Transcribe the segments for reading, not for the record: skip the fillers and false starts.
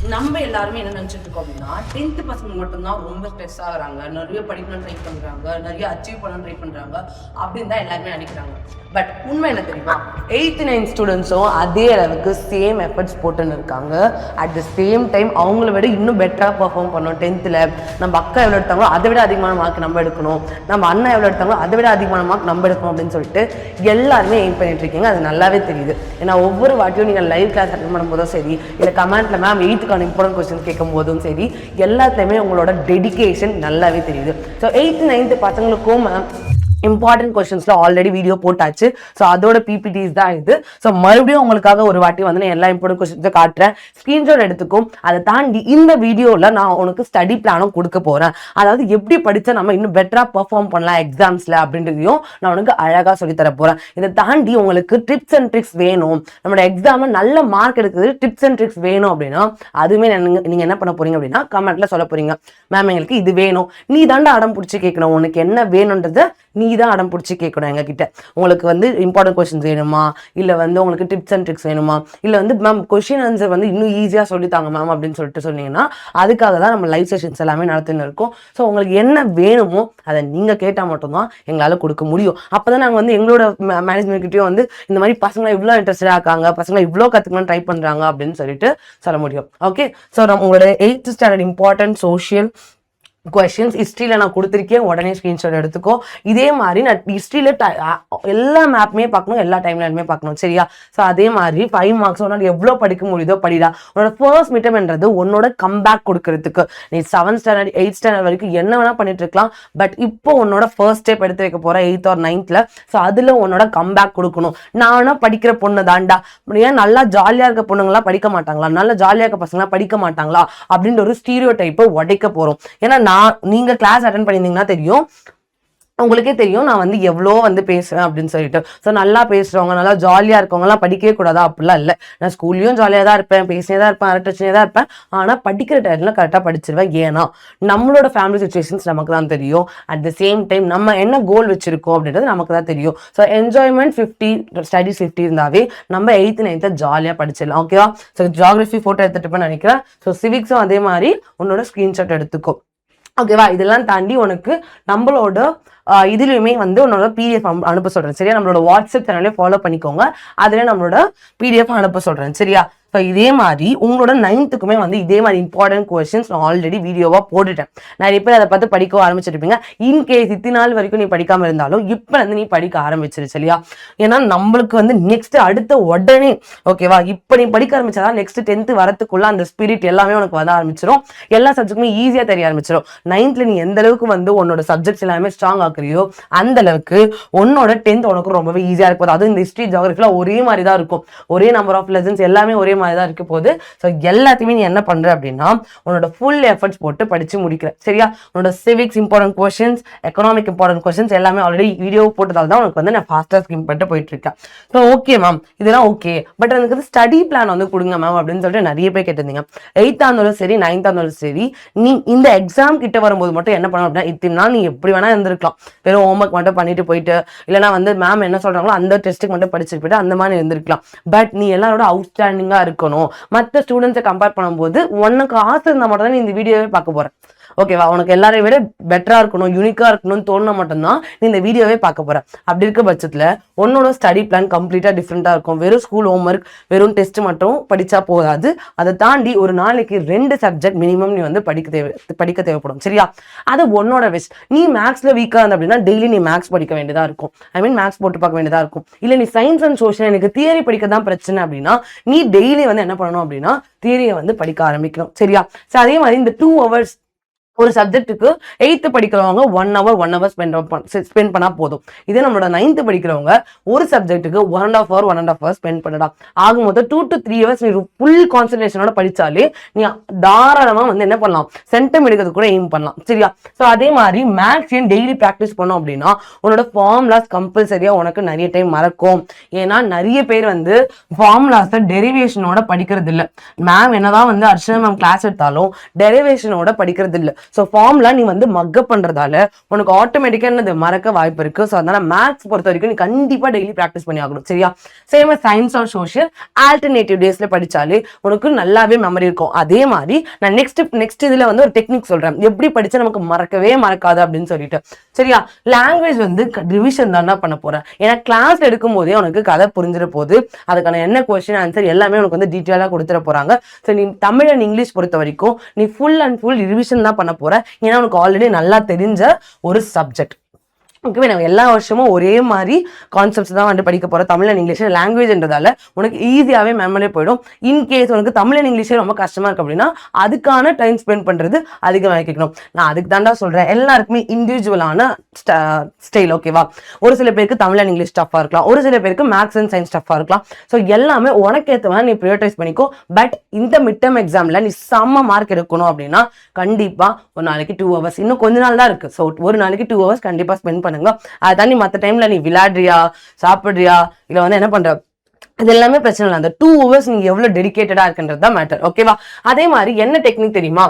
நம்ம எல்லாருமே என்ன நினைச்சிட்டு இருக்கோம் அப்படின்னா 10th பசங்க மட்டும்தான் ரொம்ப ஸ்ட்ரெஸ் ஆகுறாங்க, நிறைய படிக்கணும்னு ட்ரை பண்றாங்க, நிறைய அச்சீவ் பண்ணணும்னு ட்ரை பண்றாங்க அப்படின்னு தான் எல்லாருமே நினைக்கிறாங்க. பட் உண்மை என்ன தெரியுமா, 8th 9th ஸ்டூடெண்ட்ஸும் அதே அளவுக்கு சேம் எஃபர்ட்ஸ் போட்டுன்னு இருக்காங்க. அட் த சேம் டைம் அவங்கள விட இன்னும் பெட்டராக பர்ஃபார்ம் பண்ணணும். 10th நம்ம அக்கா எவ்வளோ எடுத்தாங்களோ அதை விட அதிகமான மார்க் நம்ம எடுக்கணும், நம்ம அண்ணா எவ்வளோ எடுத்தாங்களோ அதை விட அதிகமான மார்க் நம்ம எடுக்கணும் அப்படின்னு சொல்லிட்டு எல்லாருமே எய்ம் பண்ணிட்டு இருக்கீங்க. அது நல்லாவே தெரியுது. ஏன்னா ஒவ்வொரு வாட்டியும் நீங்கள் லைவ் கிளாஸ் அட்டன் பண்ணும்போதும் சரி, இல்லை கமெண்ட்ல மேம் 8th இம்பார்ட்டன்ட் கொஸ்டின் கேட்கும் போதும் சரி, எல்லாத்துலேயுமே உங்களோட டெடிகேஷன் நல்லாவே தெரியுது. ஸோ 8th 9th பசங்களுக்கும் மேம் இம்பார்ட்டன்ட் கொஸ்டின்ஸ்ல ஆல்ரெடி வீடியோ போட்டாச்சு. ஸோ அதோட பிபிடிஸ் தான் இது. ஸோ மறுபடியும் உங்களுக்காக ஒரு வாட்டி வந்து நான் எல்லா இம்பார்ட்டன்ட் கொஸ்டின்ஸை காட்டுறேன், ஸ்கிரீன்ஷாட் எடுத்துக்கும். அதை தாண்டி இந்த வீடியோவில் நான் உனக்கு ஸ்டடி பிளானும் கொடுக்க போறேன். அதாவது எப்படி படித்தா நம்ம இன்னும் பெட்டரா பெர்ஃபார்ம் பண்ணலாம் எக்ஸாம்ஸ்ல அப்படின்றதையும் நான் உனக்கு அழகா சொல்லி தர போறேன். இதை தாண்டி உங்களுக்கு டிப்ஸ் அண்ட் ட்ரிக்ஸ் வேணும், நம்மளோட எக்ஸாம்ல நல்ல மார்க் எடுக்கிறது டிப்ஸ் அண்ட் ட்ரிக்ஸ் வேணும் அப்படின்னா அதுவுமே நீங்க என்ன பண்ண போறீங்க அப்படின்னா கமெண்ட்ல சொல்ல போறீங்க, மேம் எங்களுக்கு இது வேணும். நீ தாண்டா அடம் பிடிச்சி கேட்கணும், உனக்கு என்ன வேணும்ன்றத நீ தான் அடம் பிடிச்சி கேட்கணும் எங்ககிட்ட. உங்களுக்கு வந்து இம்பார்ட்டன்ட் கொஸ்டின்ஸ் வேணுமா, இல்லை வந்து உங்களுக்கு டிப்ஸ் அண்ட் ட்ரிக்ஸ் வேணுமா, இல்லை வந்து மேம் கொஸ்டின் ஆன்சர் வந்து இன்னும் ஈஸியாக சொல்லித்தாங்க மேம் அப்படின்னு சொல்லிட்டு சொன்னீங்கன்னா அதுக்காக தான் நம்ம லைவ் செஷன்ஸ் எல்லாமே நடத்தின்னு இருக்கோம். ஸோ உங்களுக்கு என்ன வேணுமோ அதை நீங்கள் கேட்டால் மட்டும்தான் எங்களால் கொடுக்க முடியும். அப்போ தான் நாங்கள் வந்து எங்களோட மேனேஜ்மெண்ட் கிட்டேயும் வந்து இந்த மாதிரி பசங்களை இவ்வளோ இன்ட்ரெஸ்டாக இருக்காங்க, பசங்களை இவ்வளோ கற்றுக்கணும்னு ட்ரை பண்ணுறாங்க அப்படின்னு சொல்லிட்டு சொல்ல முடியும். ஓகே, ஸோ நம்ம உங்களோட 8th standard important social questions ஹிஸ்ட்ரியில் நான் கொடுத்துருக்கேன், உடனே ஸ்க்ரீன்ஷாட் எடுத்துக்கோ. இதே மாதிரி நான் ஹிஸ்ட்ரியில் எல்லா மேப்புமே பார்க்கணும், எல்லா டைம்லைனுமே பார்க்கணும், சரியா? ஸோ அதே மாதிரி 5 மார்க்ஸ் உன்னால எவ்வளோ படிக்க முடியுதோ படிடா. உன்னோட ஃபர்ஸ்ட் மிட்டம்ன்றது உன்னோட கம்பேக் கொடுக்கறதுக்கு. நீ 7th ஸ்டாண்டர்ட் 8th ஸ்டாண்டர்ட் வரைக்கும் என்ன வேணா பண்ணிட்டு இருக்கலாம், பட் இப்போ உன்னோட ஃபர்ஸ்ட் ஸ்டெப் எடுத்து வைக்க போற 8th or 9th. ஸோ அதில் உன்னோட கம்பேக் கொடுக்கணும். நானா படிக்கிற பொண்ணு தாண்டா, ஏன் நல்லா ஜாலியாக இருக்க பொண்ணுங்களா படிக்க மாட்டாங்களா, நல்லா ஜாலியாக இருக்க பசங்களா படிக்க மாட்டாங்களா அப்படின்ற ஒரு ஸ்டீரியோ டைப்பை உடைக்க போறோம். ஏன்னா நீங்க கிளாஸ் அட்டென்ட் பண்ணியிருந்தீங்கன்னா தெரியும், உங்களுக்கே தெரியும் நான் வந்து எவ்வளோ வந்து பேசுவேன் அப்படின்னு சொல்லிட்டு. ஸோ நல்லா பேசுறவங்க நல்லா ஜாலியாக இருக்கவங்கலாம் படிக்கவே கூடாதா அப்படிலாம் இல்லை. நான் ஸ்கூல்லையும் ஜாலியாக தான் இருப்பேன், பேசினே தான் இருப்பேன், அரட்டச்சினே தான் இருப்பேன். ஆனால் படிக்கிற டைம்ல கரெக்டாக படிச்சிருவேன். ஏன்னா நம்மளோட ஃபேமிலி சுச்சுவேஷன்ஸ் நமக்கு தான் தெரியும். அட் த சேம் டைம் நம்ம என்ன கோல் வச்சிருக்கோம் அப்படின்றது நமக்கு தான் தெரியும். ஸோ என்ஜாய்மெண்ட் 50, ஸ்டடிஸ் 50 இருந்தாவே நம்ம 8th 9th ஜாலியாக படிச்சிடலாம். ஓகேவா? ஸோ ஜியாகிரபி ஃபோட்டோ எடுத்துட்டு நினைக்கிறேன். ஸோ சிவிக்ஸும் அதே மாதிரி உன்னோட ஸ்க்ரீன்ஷாட் எடுத்துக்கோ. ஓகேவா? இதெல்லாம் தாண்டி உனக்கு நம்மளோட இதுலையுமே வந்து உன்னோட பிடிஎஃப் அனுப்ப சொல்றேன், சரியா? நம்மளோட வாட்ஸ்அப் சேனல்லே ஃபாலோ பண்ணிக்கோங்க, அதுல நம்மளோட பிடிஎஃப் அனுப்ப சொல்றேன், சரியா? ஸோ இதே மாதிரி உங்களோட 9th வந்து இதே மாதிரி இம்பார்ட்டன்ட் கொஸ்டின்ஸ் நான் ஆல்ரெடி வீடியோவாக போட்டுட்டேன். நிறைய பேர் அதை பார்த்து படிக்க ஆரம்பிச்சிருப்பீங்க. இன்கேஸ் இத்தனை நாள் வரைக்கும் நீ படிக்காமல் இருந்தாலும் இப்போ வந்து நீ படிக்க ஆரம்பிச்சிரு, சரியா? ஏன்னா நம்மளுக்கு வந்து நெக்ஸ்ட் அடுத்த உடனே, ஓகேவா, இப்போ நீ படிக்க ஆரம்பிச்சாதான் நெக்ஸ்ட் 10th வரத்துக்குள்ள அந்த ஸ்பிரிட் எல்லாமே உனக்கு வர ஆரம்பிச்சிடும். எல்லா சப்ஜெக்ட்டுமே ஈஸியாக தெரிய ஆரம்பிச்சிடும். 9th நீ எந்த அளவுக்கு வந்து உன்னோட சப்ஜெக்ட்ஸ் எல்லாமே ஸ்ட்ராங் ஆக்குறியோ அந்த அளவுக்கு உன்னோட 10th உனக்கு ரொம்பவே ஈஸியாக இருக்கும். அதுவும் இந்த ஹிஸ்ட்ரி ஜியாகிரபிலாம் ஒரே மாதிரி தான் இருக்கும், ஒரே நம்பர் ஆஃப் லெசன்ஸ் எல்லாமே ஒரே மாதிரி தான் இருக்க போகுது. ஸோ எல்லாத்தையுமே நீ என்ன பண்ற அப்படின்னா உன்னோட ஃபுல் எஃபர்ட்ஸ் போட்டு படிச்சு முடிக்கிற, சரியா? உன்னோட civics important questions, economic important questions எல்லாமே ஆல்ரெடி வீடியோ போட்டதால தான் உனக்கு வந்து நான் ஃபாஸ்ட்டாக ஸ்கிம் பண்ணிட்டு போயிட்டு இருக்கேன். ஸோ ஓகே மேம், இதெல்லாம் ஓகே, பட் எனக்கு வந்து ஸ்டடி பிளான் வந்து கொடுங்க மேம் அப்படின்னு சொல்லிட்டு நிறைய பேர் கேட்டிருந்தீங்க. 8th இருந்தாலும் சரி 9th இருந்தாலும் சரி, நீ இந்த எக்ஸாம் கிட்ட வரும்போது மட்டும் என்ன பண்ணணும் அப்படின்னா, இத்தனை நாள் நீ எப்படி வேணா இருந்திருக்கலாம், வெறும் ஹோம்ஒர்க் மட்டும் பண்ணிட்டு போயிட்டு, இல்லைனா வந்து மேம் என்ன சொல்றாங்களோ அந்த டெஸ்ட்டுக்கு மட்டும் படிச்சுட்டு போயிட்டு அந்த மாதிரி இருந்திருக்கலாம். பட் நீ எல்லாரோட அவுட்ஸ்டாண்டிங்கா இருக்கணும். மற்ற ஸ்டூடெண்ட்ஸை கம்பேர் பண்ணும்போது உனக்கு ஆசை இருந்தால் மட்டும் தான் நீ இந்த வீடியோவே பார்க்க போறேன், ஓகேவா? உனக்கு எல்லாரையும் விட பெட்டரா இருக்கணும், யூனிக்கா இருக்கணும்னு தோணுனா மட்டும்தான் நீ இந்த வீடியோவே பார்க்க போற. அப்படி இருக்க பட்சத்துல உன்னோட ஸ்டடி பிளான் கம்ப்ளீட்டா டிஃப்ரெண்டா இருக்கும். வெறும் ஸ்கூல் ஹோம்ஒர்க் வெறும் டெஸ்ட் மட்டும் படிச்சா போதாது, அதை தாண்டி ஒரு நாளைக்கு 2 சப்ஜெக்ட் மினிமம் நீ வந்து படிக்க தேவைப்படும், சரியா? அது உன்னோட விஷ். நீ மேக்ஸ்ல வீக்கா இருந்த அப்படின்னா டெய்லி நீ மேக்ஸ் படிக்க வேண்டியதா இருக்கும், மேக்ஸ் போட்டு பார்க்க வேண்டியதா இருக்கும். இல்ல நீ சயின்ஸ் அண்ட் சோஷியல் எனக்கு தியரி படிக்க தான் பிரச்சனை அப்படின்னா நீ டெய்லி வந்து என்ன பண்ணணும் அப்படின்னா தியரியை வந்து படிக்க ஆரம்பிக்கணும், சரியா? ஸோ அதே மாதிரி இந்த 2 hours ஒரு சப்ஜெக்ட்டுக்கு 8th படிக்கிறவங்க 1 hour ஸ்பெண்ட் பண்ணா போதும். இதே நம்மளோட 9th படிக்கிறவங்க ஒரு சப்ஜெக்ட்டுக்கு 1.5 hour ஸ்பெண்ட் பண்ணலாம். ஆகும்போது 2 to 3 hours நீ ஃபுல் கான்சன்ட்ரேஷனோட படிச்சாலே நீ தாராளமா வந்து என்ன பண்ணலாம், சென்டம் எடுக்கிறது கூட எய்ம் பண்ணலாம், சரியா? ஸோ அதே மாதிரி மேக்ஸ் டெய்லி ப்ராக்டிஸ் பண்ணோம் அப்படின்னா உன்னோட ஃபார்முலாஸ் கம்பல்சரியா உனக்கு நிறைய டைம் மறக்கும். ஏன்னா நிறைய பேர் வந்து ஃபார்முலாஸை டெரிவேஷனோட படிக்கிறது இல்லை. மேம் என்னதான் வந்து அர்ச்சனா மேம் கிளாஸ் எடுத்தாலும் டெரிவேஷனோட படிக்கிறது இல்லை. ஸோ ஃபார்ம்லாம் நீ வந்து மக்கப் பண்றதால உனக்கு ஆட்டோமேட்டிக்கா என்னது மறக்க வாய்ப்பு இருக்கு. ஸோ அதனால மேத்ஸ் பொறுத்த வரைக்கும் நீ கண்டிப்பா டெய்லி ப்ராக்டிஸ் பண்ணி ஆகணும். சரியா? Same science or social alternative டேஸ்ல படிச்சாலே உனக்கு நல்லாவே மெமரி இருக்கும். அதே மாதிரி நான் நெக்ஸ்ட் இதுல வந்து ஒரு டெக்னிக் சொல்றேன், எப்படி படிச்சா நமக்கு மறக்கவே மறக்காது அப்படின்னு சொல்லிட்டு. சரியா? லாங்குவேஜ் வந்து ரிவிஷன் தான் பண்ண போறேன். ஏன்னா கிளாஸ் எடுக்கும் போதே உனக்கு கதை புரிஞ்சிட போது, அதுக்கான என்ன கொஸ்டின் ஆன்சர் எல்லாமே உனக்கு வந்து டீட்டெயிலா கொடுத்துட போறாங்க. ஸோ நீ தமிழ் அண்ட் இங்கிலீஷ் பொறுத்த வரைக்கும் நீ ஃபுல் அண்ட் ஃபுல் ரிவிஷன் தான் பண்ண போற. ஏன்னா உனக்கு ஆல்ரெடி நல்லா தெரிஞ்ச ஒரு சப்ஜெக்ட். ஓகே, நம்ம எல்லா வருஷமும் ஒரே மாதிரி கான்செப்ட்ஸ் தான் வந்து படிக்க போகிறோம். தமிழ் அண்ட் இங்கிலீஷ் லாங்குவேஜ்ன்றதால உனக்கு ஈஸியாகவே மெமரி போயிடும். இன்கேஸ் உனக்கு தமிழ் அண்ட் இங்கிலீஷே ரொம்ப கஷ்டமாக இருக்கு அப்படின்னா அதுக்கான டைம் ஸ்பெண்ட் பண்ணுறது அதிகமாகிக்கணும். நான் அதுக்கு தாண்டா சொல்கிறேன், எல்லாருக்குமே இண்டிவிஜுவலான ஸ்டைல். ஓகேவா? ஒரு சில பேருக்கு தமிழ் அண்ட் இங்கிலீஷ் டஃபாக இருக்கலாம், ஒரு சில பேருக்கு மேத்ஸ் அண்ட் சயின்ஸ் டஃபாக இருக்கலாம். ஸோ எல்லாமே உனக்கு ஏற்ற மாதிரி நீ ப்ரியோரிட்டைஸ் பண்ணிக்கோ. பட் இந்த மிட் டர்ம் எக்ஸாமில் நீ செம்ம மார்க் எடுக்கணும் அப்படின்னா கண்டிப்பாக ஒரு நாளைக்கு 2 hours, இன்னும் கொஞ்ச நாள் தான் இருக்குது. ஸோ ஒரு நாளைக்கு 2 hours கண்டிப்பாக ஸ்பெண்ட் பண்ணுங்க. அதான் நீ மற்ற டைம்ல நீ விளையாடுறியா, சாப்பிடுறியா, இல்ல வந்து என்ன பண்ற, இது எல்லாமே பிரச்சனை இல்லை. அந்த 2 hours நீங்க எவ்வளவு டெடிகேட்டடா இருக்குன்றது தான் மேட்டர். ஓகேவா? அதே மாதிரி என்ன டெக்னிக் தெரியுமா?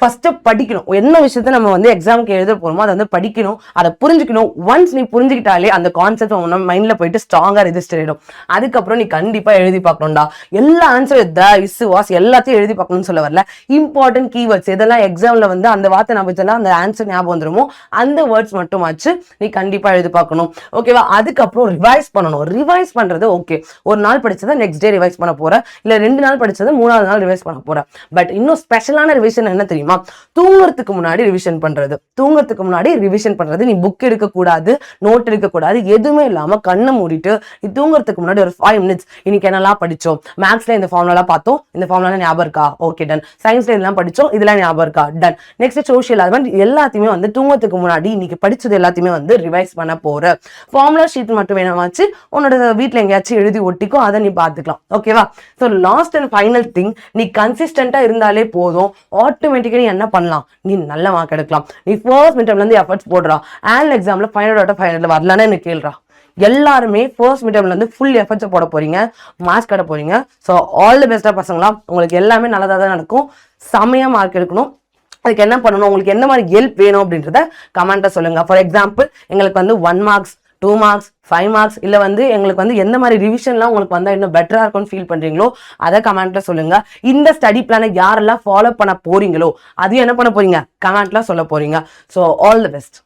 ஃபர்ஸ்ட் படிக்கணும். என்ன விஷயத்த நம்ம வந்து எக்ஸாமுக்கு எழுத போறோமோ அதை வந்து படிக்கணும், அதை புரிஞ்சுக்கணும். ஒன்ஸ் நீ புரிஞ்சுக்கிட்டாலே அந்த கான்செப்ட் உன் மைண்ட்ல போயிட்டு ஸ்ட்ராங்கா ரெஜிஸ்டர் ஆயிடும். அதுக்கப்புறம் நீ கண்டிப்பா எழுதி பார்க்கணும்டா. எல்லா ஆன்சர் வாஸ் எல்லாத்தையும் எழுதி பார்க்கணும்னு சொல்ல வரல. இம்பார்ட்டன்ட் கீவேர்ட்ஸ் எதெல்லாம் எக்ஸாம்ல வந்து அந்த வார்த்தை ஞாபகம் அந்த ஆன்சர் ஞாபகம் வந்துருமோ அந்த வேர்ட்ஸ் மட்டும் ஆச்சு நீ கண்டிப்பா எழுதி பார்க்கணும். ஓகேவா? அதுக்கப்புறம் ரிவைஸ் பண்ணணும். ரிவைஸ் பண்றது ஓகே, ஒரு நாள் படிச்சதை நெக்ஸ்ட் டே ரிவைஸ் பண்ண போற, இல்ல 2 நாள் படிச்சதை 3வது நாள் ரிவைஸ் பண்ண போற. பட் இன்னும் ஸ்பெஷலான ரிவிஷன் என்ன தெரியுமா? தூங்குறதுக்கு முன்னாடி ரிவிஷன் பண்றது. தூங்குறதுக்கு முன்னாடி ரிவிஷன் பண்றது. நீ புக் எடுக்க கூடாது, நோட் எடுக்க கூடாது, எதுவுமே இல்லாம கண்ணை மூடிட்டு நீ தூங்குறதுக்கு முன்னாடி ஒரு 5 minutes இன்னைக்கு என்னெல்லாம் படிச்சோம், மேத்ஸ்ல இந்த ஃபார்முலா பார்த்தோம், இந்த ஃபார்முலா ஞாபகம் இருக்கா, ஓகே டன். சயின்ஸ்ல இதெல்லாம் படிச்சோம், இதெல்லாம் ஞாபகம் இருக்கா, டன். நெக்ஸ்ட் சோஷியல், அது மாதிரி எல்லாத்தையுமே வந்து தூங்குறதுக்கு முன்னாடி இன்னைக்கு படிச்சது எல்லாத்தையுமே வந்து ரிவைஸ் பண்ண போற. ஃபார்முலா ஷீட் மட்டும் வேணாமாச்சு உன்னோட வீட்டுல எங்கேயாச்சும் எழுதி ஒட்டிக்கோ, அதை நீ பாத்துக்கலாம். ஓகேவா? So last and final thing, நீ கன்சிஸ்டன்டா இருந்தாலே போதும், ஆட்டோமேட்டிக்கலி என்ன பண்ணலாம், நீ நல்ல மார்க் எடுக்கலாம். நீ ஃபர்ஸ்ட் மிட் டர்ம்ல இருந்து எஃபர்ட்ஸ் போடுறா, ஆனுவல் எக்ஸாம்ல 500 out of 500 வரலன்னு எனக்கு கேள்றா. எல்லாருமே ஃபர்ஸ்ட் மிட் டர்ம்ல இருந்து ஃபுல் எஃபர்ட்ஸ் போட போறீங்க, மார்க்ஸ் கட்ட போறீங்க. ஸோ ஆல் தி பெஸ்டா பசங்களா, உங்களுக்கு எல்லாமே நல்லதா தான் நடக்கும். செமையா மார்க் எடுக்கணும். அதுக்கு என்ன பண்ணணும், உங்களுக்கு என்ன மாதிரி ஹெல்ப் வேணும் அப்படின்றத கமெண்ட்டை சொல்லுங்க. ஃபார் எக்ஸாம்பிள், எங்களுக்கு வந்து 1 marks 2 marks 5 marks இல்ல வந்து எங்களுக்கு வந்து எந்த மாதிரி ரிவிஷன்லாம் உங்களுக்கு வந்தா இன்னும் பெட்டரா இருக்கும்னு ஃபீல் பண்றீங்களோ அதை கமெண்ட்ல சொல்லுங்க. இந்த ஸ்டடி பிளானை யாரெல்லாம் ஃபாலோ பண்ண போறீங்களோ அதையும் என்ன பண்ண போறீங்க, கமெண்ட்ல சொல்ல போறீங்க. So all the best.